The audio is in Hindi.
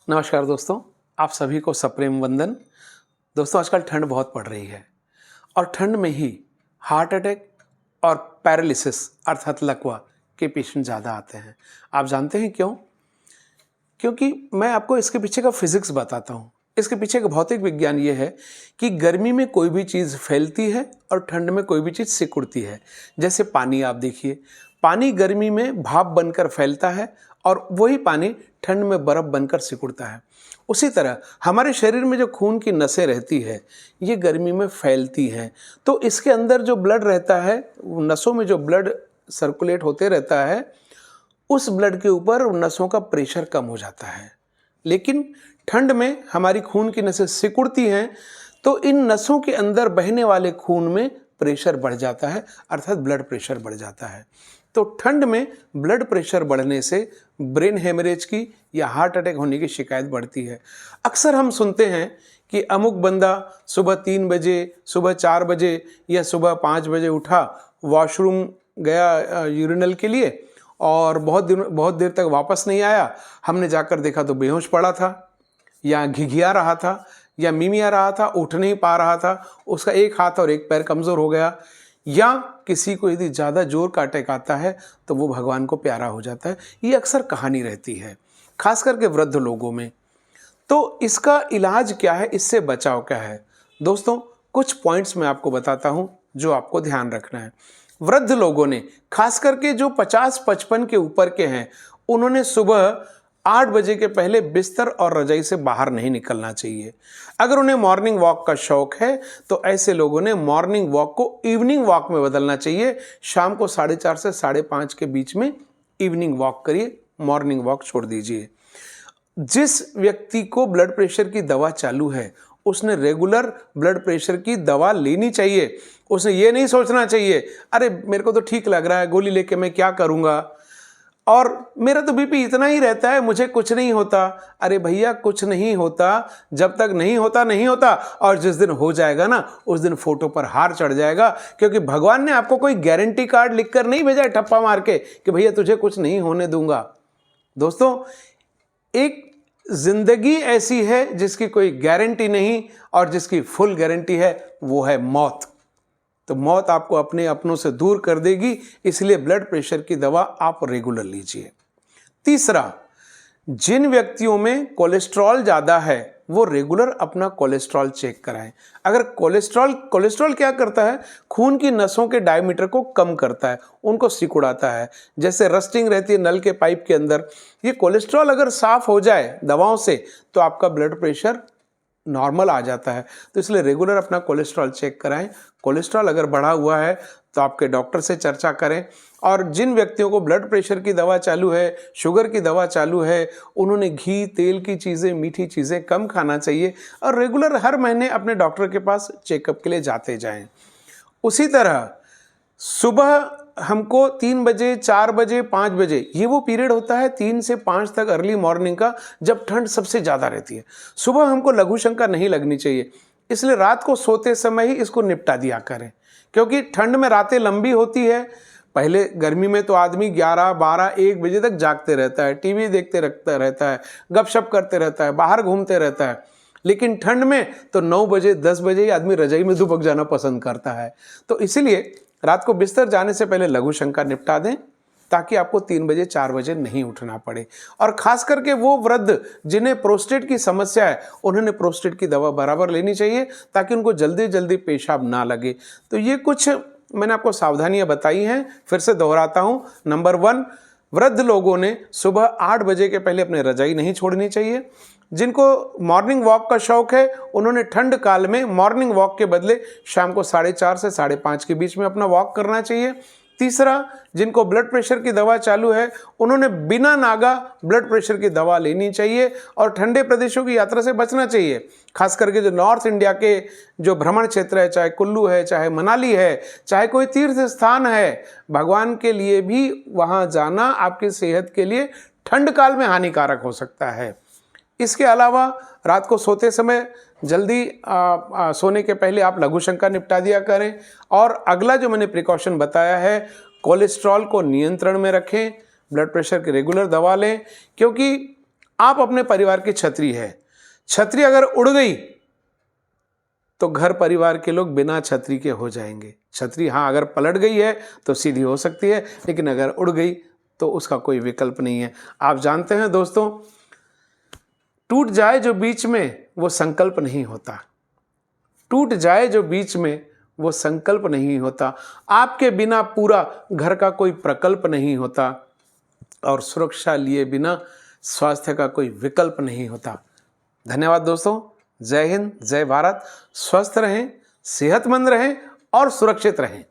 नमस्कार दोस्तों, आप सभी को सप्रेम वंदन। दोस्तों, आजकल ठंड बहुत पड़ रही है और ठंड में ही हार्ट अटैक और पैरालिसिस अर्थात लकवा के पेशेंट ज़्यादा आते हैं। आप जानते हैं क्यों? क्योंकि मैं आपको इसके पीछे का फिजिक्स बताता हूँ। इसके पीछे का भौतिक विज्ञान ये है कि गर्मी में कोई भी चीज़ फैलती है और ठंड में कोई भी चीज़ सिकुड़ती है। जैसे पानी आप देखिए, पानी गर्मी में भाप बनकर फैलता है और वही पानी ठंड में बर्फ़ बनकर सिकुड़ता है। उसी तरह हमारे शरीर में जो खून की नसें रहती है, ये गर्मी में फैलती हैं। तो इसके अंदर जो ब्लड रहता है, नसों में जो ब्लड सर्कुलेट होते रहता है, उस ब्लड के ऊपर नसों का प्रेशर कम हो जाता है। लेकिन ठंड में हमारी खून की नसें सिकुड़ती हैं, तो इन नसों के अंदर बहने वाले खून में प्रेशर बढ़ जाता है, अर्थात ब्लड प्रेशर बढ़ जाता है। तो ठंड में ब्लड प्रेशर बढ़ने से ब्रेन हेमरेज की या हार्ट अटैक होने की शिकायत बढ़ती है। अक्सर हम सुनते हैं कि अमुक बंदा सुबह 3 बजे, सुबह 4 बजे या सुबह 5 बजे उठा, वॉशरूम गया यूरिनल के लिए और बहुत देर तक वापस नहीं आया। हमने जाकर देखा तो बेहोश पड़ा था या घिघिया रहा था या मिमिया रहा था, उठ नहीं पा रहा था, उसका एक हाथ और एक पैर कमज़ोर हो गया। या किसी को यदि ज़्यादा जोर का अटैक आता है तो वो भगवान को प्यारा हो जाता है। ये अक्सर कहानी रहती है, खास करके वृद्ध लोगों में। तो इसका इलाज क्या है, इससे बचाव क्या है? दोस्तों, कुछ पॉइंट्स मैं आपको बताता हूँ जो आपको ध्यान रखना है। वृद्ध लोगों ने, खास करके जो 50-55 के ऊपर के हैं, उन्होंने सुबह 8 बजे के पहले बिस्तर और रजाई से बाहर नहीं निकलना चाहिए। अगर उन्हें मॉर्निंग वॉक का शौक है तो ऐसे लोगों ने मॉर्निंग वॉक को इवनिंग वॉक में बदलना चाहिए। शाम को 4:30 से 5:30 के बीच में इवनिंग वॉक करिए, मॉर्निंग वॉक छोड़ दीजिए। जिस व्यक्ति को ब्लड प्रेशर की दवा चालू है, उसने रेगुलर ब्लड प्रेशर की दवा लेनी चाहिए। उसने ये नहीं सोचना चाहिए, अरे मेरे को तो ठीक लग रहा है, गोली लेके मैं क्या करूँगा, और मेरा तो बीपी इतना ही रहता है, मुझे कुछ नहीं होता। अरे भैया, कुछ नहीं होता जब तक नहीं होता नहीं होता, और जिस दिन हो जाएगा ना, उस दिन फोटो पर हार चढ़ जाएगा। क्योंकि भगवान ने आपको कोई गारंटी कार्ड लिखकर नहीं भेजा है ठप्पा मार के कि भैया तुझे कुछ नहीं होने दूंगा। दोस्तों, एक जिंदगी ऐसी है जिसकी कोई गारंटी नहीं, और जिसकी फुल गारंटी है वो है मौत। तो मौत आपको अपने अपनों से दूर कर देगी, इसलिए ब्लड प्रेशर की दवा आप रेगुलर लीजिए। तीसरा, जिन व्यक्तियों में कोलेस्ट्रॉल ज़्यादा है वो रेगुलर अपना कोलेस्ट्रॉल चेक कराएं। अगर कोलेस्ट्रॉल क्या करता है? खून की नसों के डायमीटर को कम करता है, उनको सिकुड़ाता है। जैसे रस्टिंग रहती है नल के पाइप के अंदर, ये कोलेस्ट्रॉल अगर साफ हो जाए दवाओं से तो आपका ब्लड प्रेशर नॉर्मल आ जाता है। तो इसलिए रेगुलर अपना कोलेस्ट्रॉल चेक कराएं। कोलेस्ट्रॉल अगर बढ़ा हुआ है तो आपके डॉक्टर से चर्चा करें। और जिन व्यक्तियों को ब्लड प्रेशर की दवा चालू है, शुगर की दवा चालू है, उन्होंने घी, तेल की चीज़ें, मीठी चीज़ें कम खाना चाहिए और रेगुलर हर महीने अपने डॉक्टर के पास चेकअप के लिए जाते जाएं। उसी तरह सुबह हमको 3 बजे, 4 बजे, 5 बजे, ये वो पीरियड होता है 3 से 5 तक अर्ली मॉर्निंग का, जब ठंड सबसे ज़्यादा रहती है। सुबह हमको लघु शंका नहीं लगनी चाहिए, इसलिए रात को सोते समय ही इसको निपटा दिया करें। क्योंकि ठंड में रातें लंबी होती है। पहले गर्मी में तो आदमी 11, 12, 1 बजे तक जागते रहता है, टीवी देखते रहता है, गपशप करते रहता है, बाहर घूमते रहता है। लेकिन ठंड में तो 9 बजे, 10 बजे ही आदमी रजाई में दुबक जाना पसंद करता है। तो इसीलिए रात को बिस्तर जाने से पहले लघु शंका निपटा दें, ताकि आपको 3 बजे, 4 बजे नहीं उठना पड़े। और खास करके वो वृद्ध जिन्हें प्रोस्टेट की समस्या है, उन्होंने प्रोस्टेट की दवा बराबर लेनी चाहिए, ताकि उनको जल्दी जल्दी पेशाब ना लगे। तो ये कुछ मैंने आपको सावधानियां बताई हैं, फिर से दोहराता हूं। नंबर 1, वृद्ध लोगों ने सुबह 8 बजे के पहले अपने रजाई नहीं छोड़नी चाहिए। जिनको मॉर्निंग वॉक का शौक है, उन्होंने ठंड काल में मॉर्निंग वॉक के बदले शाम को 4:30 से 5:30 के बीच में अपना वॉक करना चाहिए। तीसरा, जिनको ब्लड प्रेशर की दवा चालू है, उन्होंने बिना नागा ब्लड प्रेशर की दवा लेनी चाहिए और ठंडे प्रदेशों की यात्रा से बचना चाहिए। खास करके जो नॉर्थ इंडिया के जो भ्रमण क्षेत्र है, चाहे कुल्लू है, चाहे मनाली है, चाहे कोई तीर्थ स्थान है, भगवान के लिए भी वहाँ जाना आपकी सेहत के लिए ठंड काल में हानिकारक हो सकता है। इसके अलावा रात को सोते समय जल्दी सोने के पहले आप लघु शंका निपटा दिया करें। और अगला जो मैंने प्रिकॉशन बताया है, कोलेस्ट्रॉल को नियंत्रण में रखें, ब्लड प्रेशर की रेगुलर दवा लें, क्योंकि आप अपने परिवार की छतरी है। छतरी अगर उड़ गई तो घर परिवार के लोग बिना छतरी के हो जाएंगे। छतरी हाँ अगर पलट गई है तो सीधी हो सकती है, लेकिन अगर उड़ गई तो उसका कोई विकल्प नहीं है। आप जानते हैं दोस्तों, टूट जाए जो बीच में वो संकल्प नहीं होता। टूट जाए जो बीच में वो संकल्प नहीं होता। आपके बिना पूरा घर का कोई प्रकल्प नहीं होता, और सुरक्षा लिए बिना स्वास्थ्य का कोई विकल्प नहीं होता। धन्यवाद दोस्तों। जय हिंद, जय भारत। स्वस्थ रहें, सेहतमंद रहें और सुरक्षित रहें।